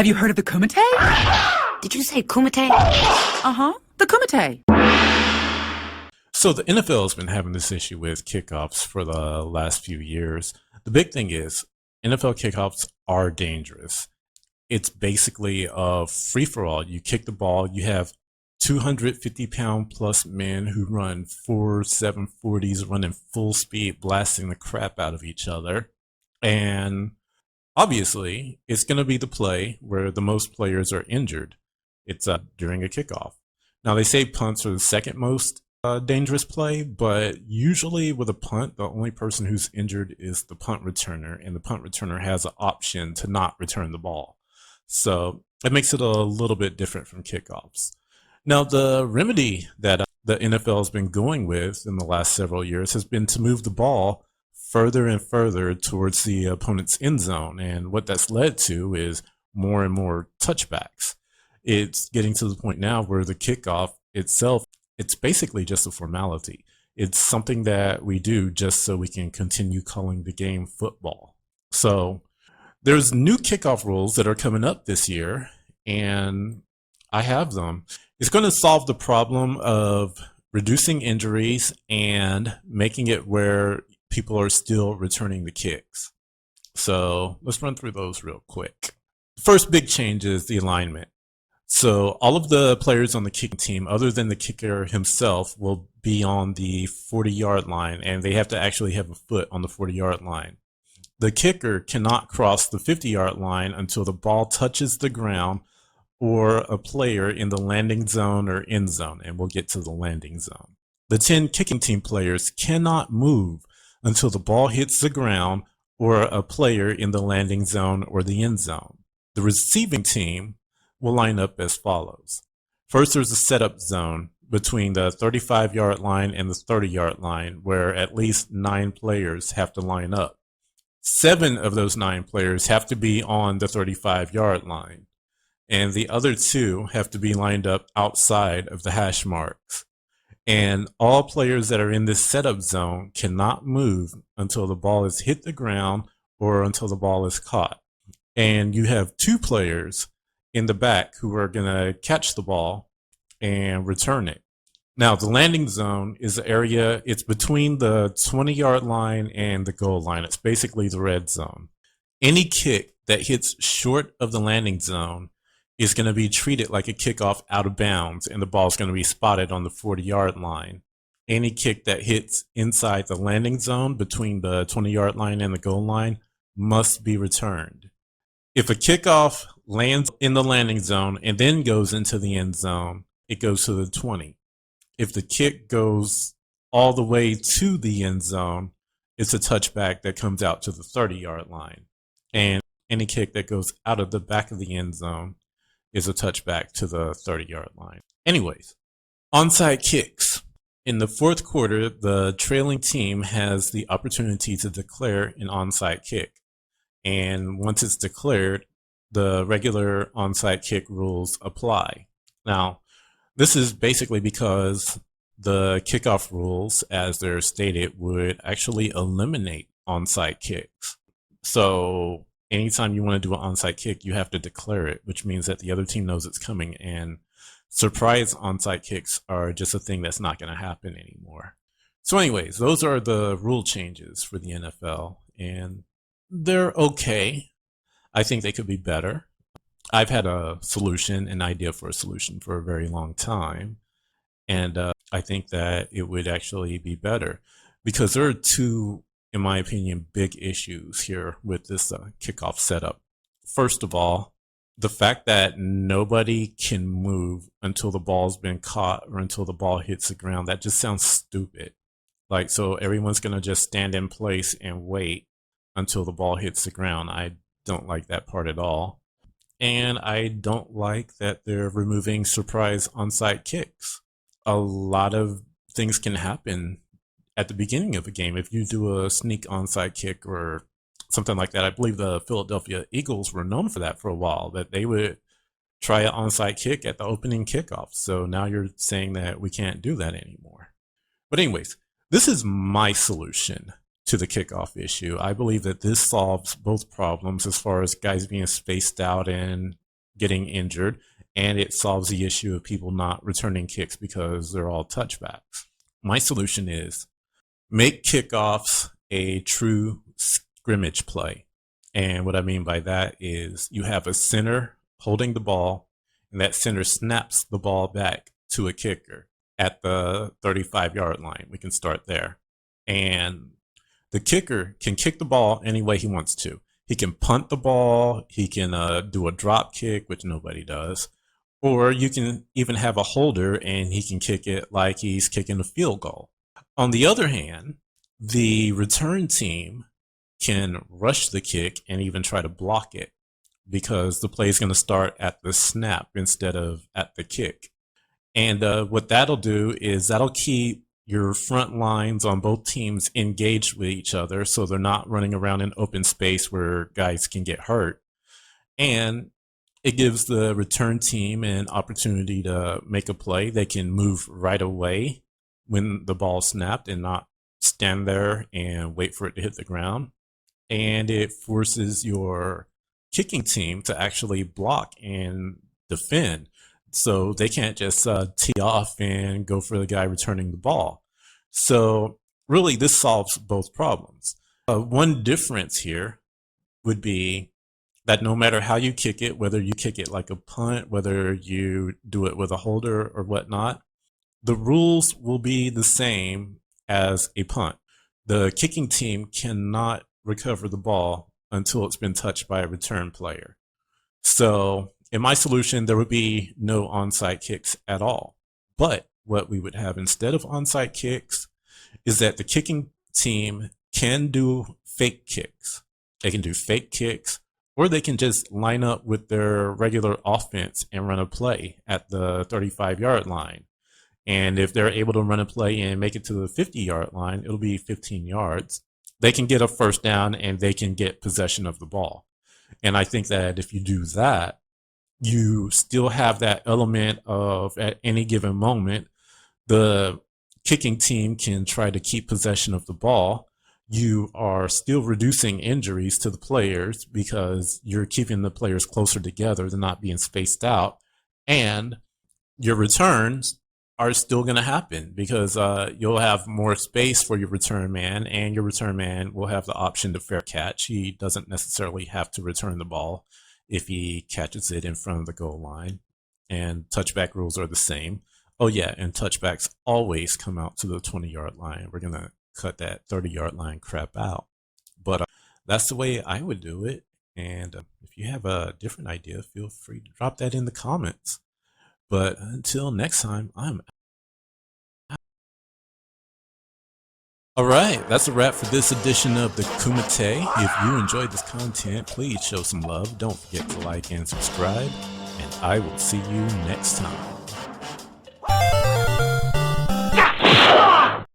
Have you heard of the Kumite? Did you say kumite? Uh-huh, the Kumite. So the NFL has been having this issue with kickoffs for the last few years. The big thing is NFL kickoffs are dangerous. It's basically a free-for-all. You kick the ball, you have 250-pound plus men who run 4.7 40s, running full speed, blasting the crap out of each other. And obviously, it's going to be the play where the most players are injured. It's during a kickoff. Now, they say punts are the second most dangerous play, but usually with a punt, the only person who's injured is the punt returner, and the punt returner has an option to not return the ball. So it makes it a little bit different from kickoffs. Now, the remedy that the NFL has been going with in the last several years has been to move the ball further and further towards the opponent's end zone. And what that's led to is more and more touchbacks. It's getting to the point now where the kickoff itself, it's basically just a formality. It's something that we do just so we can continue calling the game football. So there's new kickoff rules that are coming up this year, and I have them. It's going to solve the problem of reducing injuries and making it where people are still returning the kicks. So let's run through those real quick. The first big change is the alignment. So all of the players on the kicking team, other than the kicker himself, will be on the 40-yard line, and they have to actually have a foot on the 40-yard line. The kicker cannot cross the 50-yard line until the ball touches the ground or a player in the landing zone or end zone, and we'll get to the landing zone. The 10 kicking team players cannot move until the ball hits the ground or a player in the landing zone or the end zone. The receiving team will line up as follows. First, there's a setup zone between the 35-yard line and the 30-yard line where at least 9 players have to line up. 7 of those 9 players have to be on the 35-yard line, and the other 2 have to be lined up outside of the hash marks. And all players that are in this setup zone cannot move until the ball is hit the ground or until the ball is caught. And you have 2 players in the back who are going to catch the ball and return it. Now, the landing zone is the area, it's between the 20-yard line and the goal line. It's basically the red zone. Any kick that hits short of the landing zone is going to be treated like a kickoff out of bounds, and the ball is going to be spotted on the 40-yard line. Any kick that hits inside the landing zone between the 20-yard line and the goal line must be returned. If a kickoff lands in the landing zone and then goes into the end zone, it goes to the 20. If the kick goes all the way to the end zone, it's a touchback that comes out to the 30-yard line. And any kick that goes out of the back of the end zone is a touchback to the 30-yard line. Anyways, onside kicks. In the fourth quarter, the trailing team has the opportunity to declare an onside kick. And once it's declared, the regular onside kick rules apply. Now, this is basically because the kickoff rules, as they're stated, would actually eliminate onside kicks. So anytime you want to do an onside kick, you have to declare it, which means that the other team knows it's coming. And surprise onside kicks are just a thing that's not going to happen anymore. So anyways, those are the rule changes for the NFL, and they're okay. I think they could be better. I've had a solution, an idea for a solution for a very long time. And I think that it would actually be better because there are 2, in my opinion, big issues here with this kickoff setup. First of all, the fact that nobody can move until the ball's been caught or until the ball hits the ground, that just sounds stupid. Like, so everyone's going to just stand in place and wait until the ball hits the ground. I don't like that part at all. And I don't like that they're removing surprise onside kicks. A lot of things can happen at the beginning of a game. If you do a sneak onside kick or something like that, I believe the Philadelphia Eagles were known for that for a while, that they would try an onside kick at the opening kickoff. So now you're saying that we can't do that anymore. But anyways, this is my solution to the kickoff issue. I believe that this solves both problems as far as guys being spaced out and getting injured, and it solves the issue of people not returning kicks because they're all touchbacks. My solution is make kickoffs a true scrimmage play. And what I mean by that is you have a center holding the ball, and that center snaps the ball back to a kicker at the 35-yard line. We can start there. And the kicker can kick the ball any way he wants to. He can punt the ball. He can do a drop kick, which nobody does. Or you can even have a holder and he can kick it like he's kicking a field goal. On the other hand, the return team can rush the kick and even try to block it because the play is going to start at the snap instead of at the kick. And what that'll do is that'll keep your front lines on both teams engaged with each other so they're not running around in open space where guys can get hurt. And it gives the return team an opportunity to make a play. They can move right away when the ball snapped and not stand there and wait for it to hit the ground. And it forces your kicking team to actually block and defend. So they can't just tee off and go for the guy returning the ball. So really, this solves both problems. One difference here would be that no matter how you kick it, whether you kick it like a punt, whether you do it with a holder or whatnot, the rules will be the same as a punt. The kicking team cannot recover the ball until it's been touched by a return player. So in my solution, there would be no onside kicks at all. But what we would have instead of onside kicks is that the kicking team can do fake kicks. They can do fake kicks, or they can just line up with their regular offense and run a play at the 35-yard line. And if they're able to run a play and make it to the 50-yard line, it'll be 15 yards. They can get a first down and they can get possession of the ball. And I think that if you do that, you still have that element of at any given moment, the kicking team can try to keep possession of the ball. You are still reducing injuries to the players because you're keeping the players closer together. They're not being spaced out. And your returns are still going to happen because you'll have more space for your return man, and your return man will have the option to fair catch. He doesn't necessarily have to return the ball if he catches it in front of the goal line. And touchback rules are the same. Oh yeah, and touchbacks always come out to the 20-yard line. We're going to cut that 30-yard line crap out. But that's the way I would do it. And if you have a different idea, feel free to drop that in the comments. But until next time, I'm out. All right, that's a wrap for this edition of the Kumite. If you enjoyed this content, please show some love. Don't forget to like and subscribe, and I will see you next time.